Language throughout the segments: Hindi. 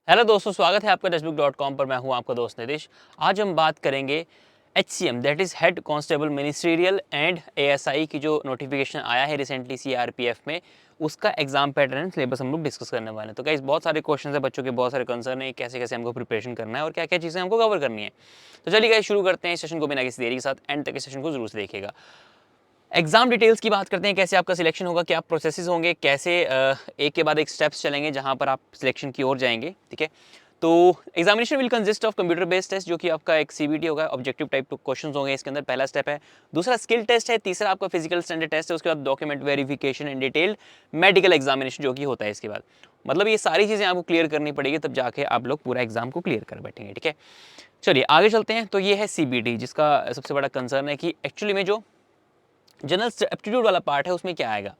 हेलो दोस्तों, स्वागत है आपका टेक्स्टबुक.com पर। मैं हूं आपका दोस्त नितिश। आज हम बात करेंगे HCM that is head constable ministerial and ASI की जो नोटिफिकेशन आया है रिसेंटली CRPF में, उसका एग्जाम पैटर्न एंड सिलेबस हम लोग डिस्कस करने वाले हैं। तो गाइस, बहुत सारे क्वेश्चन है, बच्चों के बहुत सारे कंसर्न है, कैसे कैसे हमको प्रिपरेशन करना है और क्या क्या चीज़ें हमको कवर करनी है। तो चलिए गाइस, शुरू करते हैं इस सेशन को बिना किसी देरी के साथ। एंड तक इस सेशन को जरूर से देखिएगा। एग्जाम डिटेल्स की बात करते हैं, कैसे आपका सिलेक्शन होगा, क्या प्रोसेसेस होंगे, कैसे एक के बाद एक स्टेप्स चलेंगे जहां पर आप सिलेक्शन की ओर जाएंगे। ठीक है, तो examination will consist of computer based test, जो कि आपका एक CBT होगा, ऑब्जेक्टिव टाइप क्वेश्चंस होंगे इसके अंदर, पहला स्टेप है। दूसरा स्किल टेस्ट है। तीसरा आपका फिजिकल स्टैंडर्ड टेस्ट है। उसके बाद document verification and detailed medical examination जो कि होता है इसके बाद। मतलब ये सारी चीज़ें आपको क्लियर करनी पड़ेगी, तब जाके आप लोग पूरा एग्जाम को क्लियर कर बैठेंगे। ठीक है, चलिए आगे चलते हैं। तो ये है CBT, जिसका सबसे बड़ा कंसर्न है कि एक्चुअली में जो जनरल एप्टीट्यूड वाला पार्ट है उसमें क्या आएगा।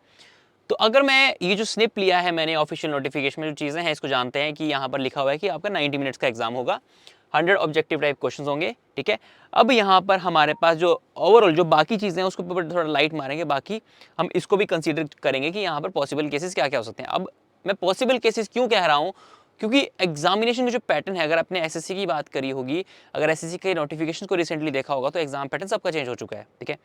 तो अगर मैं ये जो स्निप लिया है मैंने ऑफिशियल नोटिफिकेशन में, जो चीज़ें हैं इसको जानते हैं कि यहाँ पर लिखा हुआ है कि आपका 90 मिनट्स का एग्जाम होगा, 100 ऑब्जेक्टिव टाइप क्वेश्चंस होंगे। ठीक है, अब यहाँ पर हमारे पास जो ओवरऑल जो बाकी चीज़ें हैं उसको ऊपर थोड़ा लाइट मारेंगे, बाकी हम इसको भी कंसीडर करेंगे कि यहाँ पर पॉसिबल केसेस क्या क्या हो सकते हैं। अब मैं पॉसिबल केसेस क्यों कह रहा हूँ, क्योंकि एग्जामिनेशन का जो पैटर्न है, अगर आपने SSC की बात करी होगी, अगर SSC के नोटिफिकेशन को रिसेंटली देखा होगा, तो एग्जाम पैटर्न सबका चेंज हो चुका है। ठीक है,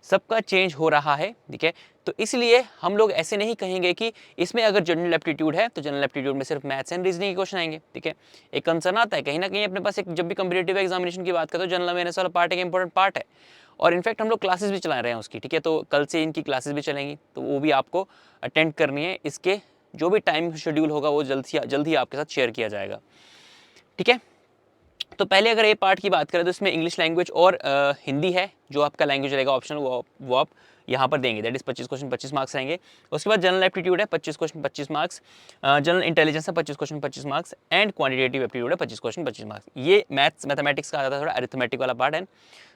सबका चेंज हो रहा है। ठीक है, तो इसलिए हम लोग ऐसे नहीं कहेंगे कि इसमें अगर जनरल एप्टीट्यूड है तो जनरल एप्टीट्यूड में सिर्फ मैथ्स एंड रीजनिंग के क्वेश्चन आएंगे। ठीक है, एक कंसर्न आता है कहीं ना कहीं अपने पास, एक जब भी कम्पिटेटिव एग्जामिनेशन की बात करें तो जनरल अवेयरनेस वाला पार्ट एक इंपॉर्टेंट पार्ट है, और इनफैक्ट हम लोग क्लासेस भी चला रहे हैं उसकी। ठीक है, तो कल से इनकी क्लासेस भी चलेंगी, तो वो भी आपको अटेंड करनी है। इसके जो भी टाइम शेड्यूल होगा वो जल्द ही आपके साथ शेयर किया जाएगा। ठीक है, तो पहले अगर ए पार्ट की बात करें तो इसमें इंग्लिश लैंग्वेज और हिंदी है, जो आपका लैंग्वेज रहेगा ऑप्शनल, वो आप यहाँ पर देंगे। दैट इज 25 क्वेश्चन 25 मार्क्स रहेंगे। उसके बाद जनरल एप्टीट्यूड है 25 क्वेश्चन 25 मार्क्स, जनरल इंटेलिजेंस है 25 question 25 marks, and quantitative aptitude है 25 क्वेश्चन 25 मार्क्स। ये मैथ्स मैथमेटिक्स का आता है, थोड़ा अरिथमेटिक वाला पार्ट है,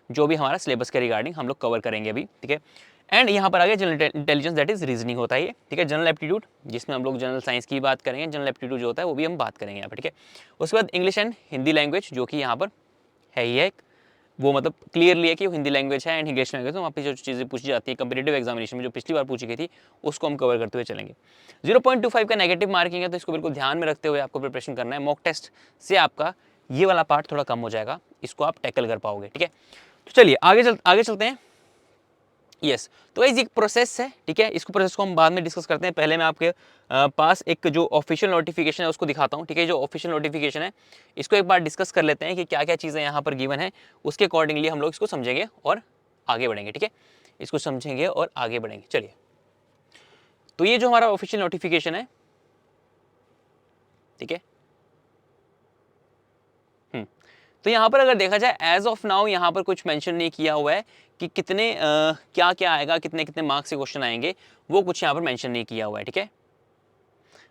जो भी हमारा सिलेबस के रिगार्डिंग हम लोग कवर करेंगे अभी। ठीक है, एंड यहाँ पर आगे general intelligence that is reasoning होता है ये। ठीक है, जनरल एप्टीट्यूड जिसमें हम लोग जनरल साइंस की बात करेंगे, जनरल एप्टीट्यूड जो होता है वो भी हम बात करेंगे यहाँ पर। ठीक है, उसके बाद इंग्लिश एंड हिंदी लैंग्वेज, जो कि यहाँ पर है ही है, वो मतलब क्लियरली है कि वो हिंदी लैंग्वेज है एंड इंग्लिश लैंग्वेज है। वहाँ पे जो चीज़ें पूछी जाती है कम्पिटेटिव एग्जामिनेशन में, जो पिछली बार पूछी गई थी, उसको हम कवर करते हुए चलेंगे। 0.25 का नेगेटिव मार्किंग है, तो इसको बिल्कुल ध्यान में रखते हुए आपको प्रिपरेशन करना है। मॉक टेस्ट से आपका ये वाला पार्ट थोड़ा कम हो जाएगा, इसको आप टैकल कर पाओगे। ठीक है, तो चलिए आगे चलते हैं। यस, तो गाइस एक प्रोसेस है। ठीक है, इसको प्रोसेस को हम बाद में डिस्कस करते हैं। पहले मैं आपके पास एक जो ऑफिशियल नोटिफिकेशन है उसको दिखाता हूँ। ठीक है, जो ऑफिशियल नोटिफिकेशन है इसको एक बार डिस्कस कर लेते हैं कि क्या क्या चीज़ें यहाँ पर गिवन है, उसके अकॉर्डिंगली हम लोग इसको समझेंगे और आगे बढ़ेंगे। ठीक है, इसको समझेंगे और आगे बढ़ेंगे। चलिए, तो ये जो हमारा ऑफिशियल नोटिफिकेशन है, ठीक है, तो यहाँ पर अगर देखा जाए एज ऑफ नाउ यहाँ पर कुछ मेंशन नहीं किया हुआ है कि कितने क्या क्या आएगा, कितने कितने मार्क्स से क्वेश्चन आएंगे, वो कुछ यहाँ पर मेंशन नहीं किया हुआ है। ठीक है,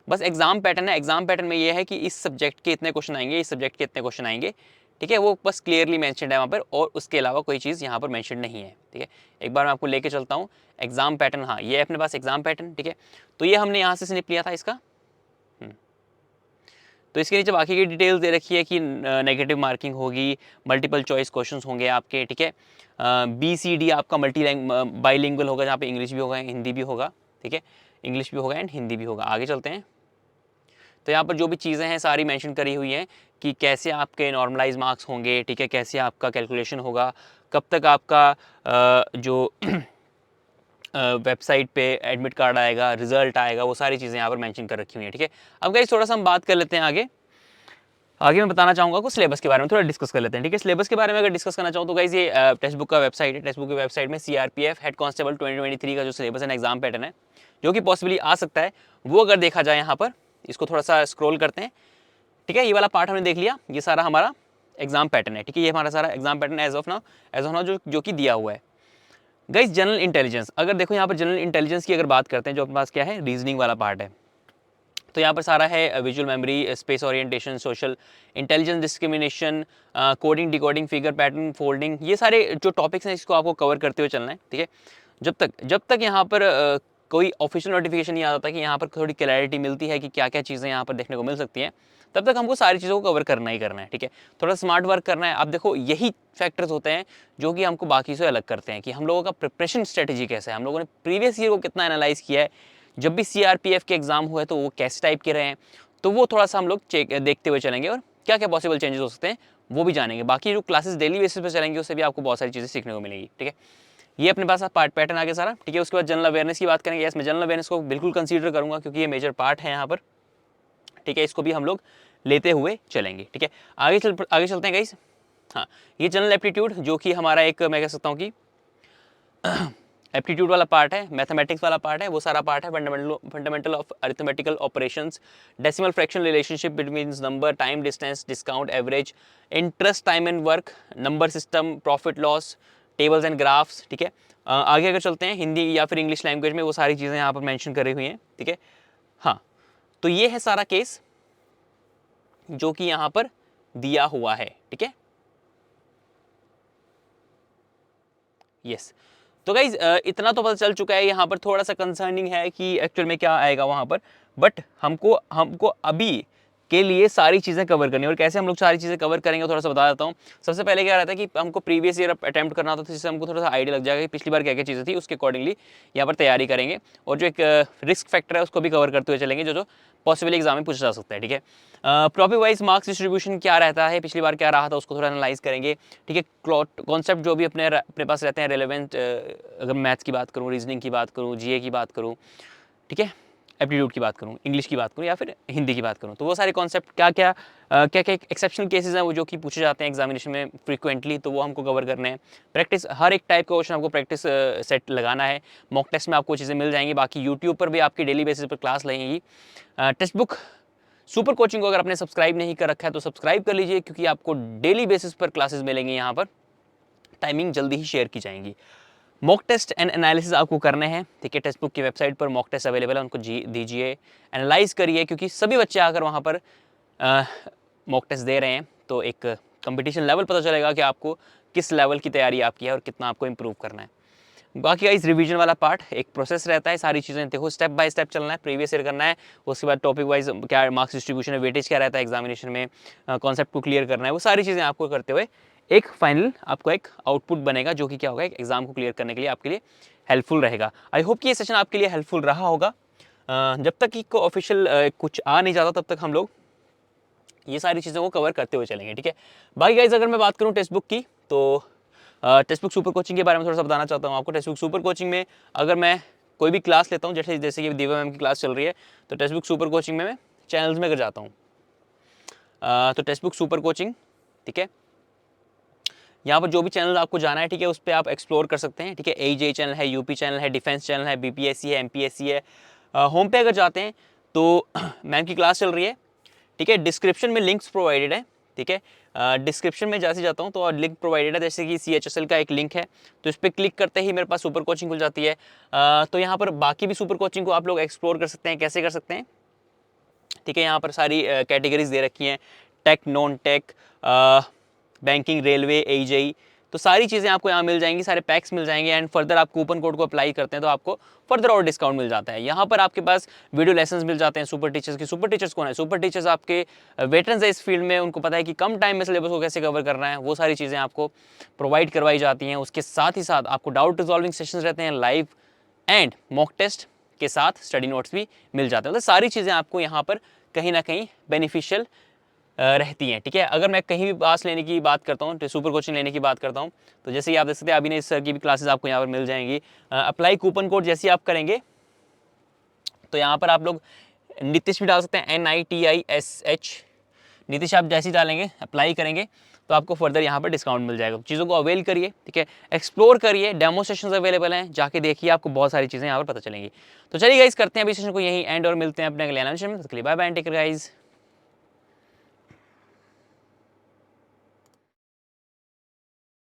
बस एग्जाम पैटर्न है। एग्जाम पैटर्न में ये है कि इस सब्जेक्ट के इतने क्वेश्चन आएंगे, इस सब्जेक्ट के इतने क्वेश्चन आएंगे। ठीक है, वो बस क्लियरली मेंशन है वहाँ पर, और उसके अलावा कोई चीज़ यहाँ पर मेंशन नहीं है। ठीक है, एक बार मैं आपको लेके चलता हूँ एग्जाम पैटर्न। हाँ, ये है अपने पास एग्जाम पैटर्न। ठीक है, तो ये हमने यहाँ से स्निप लिया था इसका। तो इसके नीचे बाकी की डिटेल्स दे रखी है कि नेगेटिव मार्किंग होगी, मल्टीपल चॉइस क्वेश्चंस होंगे आपके। ठीक है, BCD आपका बाईलिंगुअल होगा, जहाँ पे इंग्लिश भी होगा, हिंदी भी होगा। ठीक है, इंग्लिश भी होगा एंड हिंदी भी होगा। आगे चलते हैं, तो यहाँ पर जो भी चीज़ें हैं सारी मेंशन करी हुई हैं कि कैसे आपके नॉर्मलाइज मार्क्स होंगे। ठीक है, कैसे आपका कैलकुलेशन होगा, कब तक आपका जो वेबसाइट पे एडमिट कार्ड आएगा, रिजल्ट आएगा, वो सारी चीज़ें यहाँ पर मेंशन कर रखी हुई हैं। ठीक है, अब गाइस थोड़ा सा हम बात कर लेते हैं आगे मैं बताना चाहूँगा कुछ सिलेबस के बारे में, थोड़ा डिस्कस कर लेते हैं। ठीक है, सिलेबस के बारे में अगर डिस्कस करना चाहूँ तो गाइस ये टेक्स्ट बुक का वेबसाइट है। टेक्स्ट बुक की वेबसाइट में CRPF हेड कांस्टेबल 2023 का जो सिलेबस एंड एग्जाम पैटर्न है, जो कि पॉसिबली आ सकता है, वो अगर देखा जाए यहाँ पर, इसको थोड़ा सा स्क्रॉल करते हैं। ठीक है, ये वाला पार्ट हमने देख लिया, ये सारा हमारा एग्जाम पैटर्न है। ठीक है, ये हमारा सारा exam pattern as of now जो कि दिया हुआ है। गाइस जनरल इंटेलिजेंस, अगर देखो यहाँ पर जनरल इंटेलिजेंस की अगर बात करते हैं, जो अपने पास क्या है, रीजनिंग वाला पार्ट है। तो यहाँ पर सारा है visual memory, space orientation, social intelligence, discrimination, coding, decoding, figure pattern, folding, ये सारे जो टॉपिक्स हैं इसको आपको कवर करते हुए चलना है। ठीक है, जब तक यहाँ पर कोई ऑफिशियल नोटिफिकेशन नहीं आता कि यहाँ पर थोड़ी क्लैरिटी मिलती है कि क्या क्या चीज़ें यहाँ पर देखने को मिल सकती हैं, तब तक हमको सारी चीज़ों को कवर करना ही करना है। ठीक है, थोड़ा स्मार्ट वर्क करना है। आप देखो, यही फैक्टर्स होते हैं जो कि हमको बाकी से अलग करते हैं कि हम लोगों का प्रिपरेशन स्ट्रेटेजी कैसा है, हम लोगों ने प्रीवियस ईयर को कितना एनालाइज किया है, जब भी CRPF के एग्जाम हुए तो वो कैसे टाइप के रहे हैं, तो वो थोड़ा सा हम लोग चेक देखते हुए चलेंगे और क्या क्या पॉसिबल चेंजेस हो सकते हैं वो भी जानेंगे। बाकी जो क्लासेस डेली बेसिस पे चलेंगे उससे भी आपको बहुत सारी चीज़ें सीखने को मिलेगी। ठीक है, ये अपने पास पैटर्न आगे सारा। ठीक है, उसके बाद जनरल अवेयरनेस की बात करेंगे। यस, मैं जनरल अवेयरनेस को बिल्कुल कंसीडर करूंगा क्योंकि ये मेजर पार्ट है यहाँ पर। ठीक है, इसको भी हम लोग लेते हुए चलेंगे। ठीक है, आगे चलते हैं गाइस। हाँ, ये जनरल एप्टीट्यूड जो कि हमारा एक मैं कह सकता हूँ कि एप्टीट्यूड वाला पार्ट है, मैथमेटिक्स वाला पार्ट है, वो सारा पार्ट है। Fundamental of arithmetical operations, decimal fraction relationship between number, time, distance, discount, average, interest, time and work, number system, profit loss, tables and graphs. ठीक है, आगे अगर चलते हैं हिंदी या फिर इंग्लिश लैंग्वेज में, वो सारी चीज़ें यहाँ पर मेंशन करी हुई हैं। ठीक है, हाँ, तो ये है सारा केस जो कि यहाँ पर दिया हुआ है। ठीक है, यस। तो गाइज इतना तो पता चल चुका है। यहाँ पर थोड़ा सा कंसर्निंग है कि एक्चुअल में क्या आएगा वहाँ पर, बट हमको अभी के लिए सारी चीज़ें कवर करनी है। और कैसे हम लोग सारी चीज़ें कवर करेंगे थोड़ा सा बता देता हूँ। सबसे पहले क्या रहता है कि हमको प्रीवियस ईयर अटेम्प्ट करना होता था, जिससे हमको थोड़ा सा आइडिया लग जाएगा कि पिछली बार क्या क्या चीज़ें थी, उसके अकॉर्डिंगली यहाँ पर तैयारी करेंगे। और जो एक रिस्क फैक्टर है उसको भी कवर करते हुए चलेंगे, जो पॉसिबल एग्जाम में पूछा जा सकता है। ठीक है, टॉपिक वाइज मार्क्स डिस्ट्रीब्यूशन क्या रहता है, पिछली बार क्या रहा था, उसको थोड़ा एनालाइज करेंगे। ठीक है, कॉन्सेप्ट जो भी अपने पास रहते हैं रेलेवेंट, अगर मैथ्स की बात करूँ, रीजनिंग की बात करूँ, जीए की बात करूँ, ठीक है, एप्टीट्यूड की बात करूँ, इंग्लिश की बात करूँ या फिर हिंदी की बात करूँ, तो वो सारे कॉन्सेप्ट क्या क्या एक्सेप्शनल केसेस हैं वो जो कि पूछे जाते हैं एग्जामिनेशन में फ्रीक्वेंटली, तो वो हमको कवर करने हैं। प्रैक्टिस, हर एक टाइप का क्वेश्चन आपको प्रैक्टिस सेट लगाना है। मॉक टेस्ट में आपको चीज़ें मिल जाएंगी। बाकी यूट्यूब पर भी आपकी डेली बेसिस पर क्लास लगेंगी। टेक्स्ट बुक सुपर कोचिंग को अगर आपने सब्सक्राइब नहीं कर रखा है तो सब्सक्राइब कर लीजिए, क्योंकि आपको डेली बेसिस पर क्लासेस मिलेंगी। यहाँ पर टाइमिंग जल्दी ही शेयर की जाएंगी। मॉक टेस्ट एंड एनालिसिस आपको करने हैं। ठीक है, टेक्स्ट बुक की वेबसाइट पर मॉक टेस्ट अवेलेबल है, उनको दीजिए, एनालाइज करिए, क्योंकि सभी बच्चे आकर वहाँ पर मॉक टेस्ट दे रहे हैं, तो एक कंपटीशन लेवल पता चलेगा कि आपको किस लेवल की तैयारी आपकी है और कितना आपको इम्प्रूव करना है। बाकी इस रिवीजन वाला पार्ट एक प्रोसेस रहता है, सारी चीज़ें देखो स्टेप बाय स्टेप चलना है, प्रीवियस ईयर करना है, उसके बाद टॉपिक वाइज क्या मार्क्स डिस्ट्रीब्यूशन है, वेटेज क्या रहता है एग्जामिनेशन में, कॉन्सेप्ट को क्लियर करना है, वो सारी चीज़ें आपको करते हुए एक फाइनल आपको एक आउटपुट बनेगा, जो कि क्या होगा, एक एग्जाम को क्लियर करने के लिए आपके लिए हेल्पफुल रहेगा। आई होप कि ये सेशन आपके लिए हेल्पफुल रहा होगा। जब तक कि ऑफिशियल कुछ आ नहीं जाता तब तक हम लोग ये सारी चीज़ों को कवर करते हुए चलेंगे। ठीक है, बाकी गाइज अगर मैं बात करूँ टेक्स्ट बुक की, तो टेक्स्ट बुक सुपर कोचिंग के बारे में थोड़ा सा बताना चाहता हूँ आपको। टेक्स्ट बुक सुपर कोचिंग में अगर मैं कोई भी क्लास लेता हूँ, जैसे कि दिव्या मैम की क्लास चल रही है, तो टेक्स्ट बुक सुपर कोचिंग में मैं चैनल्स में अगर जाता हूँ, तो टेक्स्ट बुक सुपर कोचिंग, ठीक है, यहाँ पर जो भी चैनल आपको जाना है, ठीक है, उस पर आप एक्सप्लोर कर सकते हैं। ठीक है, AJ चैनल है, यूपी चैनल है, डिफेंस चैनल है, BPSC है, MPSC है। होम पे अगर जाते हैं तो मैम की क्लास चल रही है। ठीक है, डिस्क्रिप्शन में लिंक्स प्रोवाइडेड है। ठीक है, डिस्क्रिप्शन में जैसे जाता हूँ तो लिंक प्रोवाइडेड है, जैसे कि CHSL का एक लिंक है, तो इस पर क्लिक करते ही मेरे पास सुपर कोचिंग खुल जाती है। तो यहाँ पर बाकी भी सुपर कोचिंग को आप लोग एक्सप्लोर कर सकते हैं। कैसे कर सकते हैं? ठीक है, यहाँ पर सारी कैटेगरीज दे रखी हैं, tech, non tech, banking, railway, AJ, तो सारी चीज़ें आपको यहाँ मिल जाएंगी, सारे पैक्स मिल जाएंगे। एंड फर्दर आप कूपन कोड को अप्लाई करते हैं तो आपको फर्दर और डिस्काउंट मिल जाता है। यहाँ पर आपके पास वीडियो लेसन्स मिल जाते हैं सुपर टीचर्स की। सुपर टीचर्स कौन है? सुपर टीचर्स आपके वेटरन्स है इस फील्ड में, उनको पता है कि कम टाइम में सिलेबस को कैसे कवर करना है, वो सारी चीज़ें आपको प्रोवाइड करवाई जाती हैं। उसके साथ ही साथ आपको डाउट रिजॉल्विंग सेशंस रहते हैं लाइव, एंड मॉक टेस्ट के साथ स्टडी नोट्स भी मिल जाते हैं। मतलब सारी चीज़ें आपको यहाँ पर कहीं ना कहीं बेनिफिशियल रहती हैं। ठीक है, अगर मैं कहीं भी पास लेने की बात करता हूँ, सुपर कोचिंग लेने की बात करता हूँ, तो जैसे कि आप देख सकते हैं अभी सर की भी क्लासेस आपको यहाँ पर मिल जाएंगी। अप्लाई कूपन कोड जैसे आप करेंगे तो यहाँ पर आप लोग नीतीश भी डाल सकते हैं, NITISH, नीतीश आप जैसे ही डालेंगे, अप्लाई करेंगे, तो आपको फर्दर यहाँ पर डिस्काउंट मिल जाएगा। चीज़ों को अवेल करिए, ठीक है, एक्सप्लोर करिए, डेमो सेशंस अवेलेबल हैं, जाके देखिए, आपको बहुत सारी चीज़ें यहाँ पर पता चलेंगी। तो चलिए गाइस, करते हैं अभी सेशन को यहीं एंड और मिलते हैं अपने अगले एनालिसिस में। Bye bye, take care guys.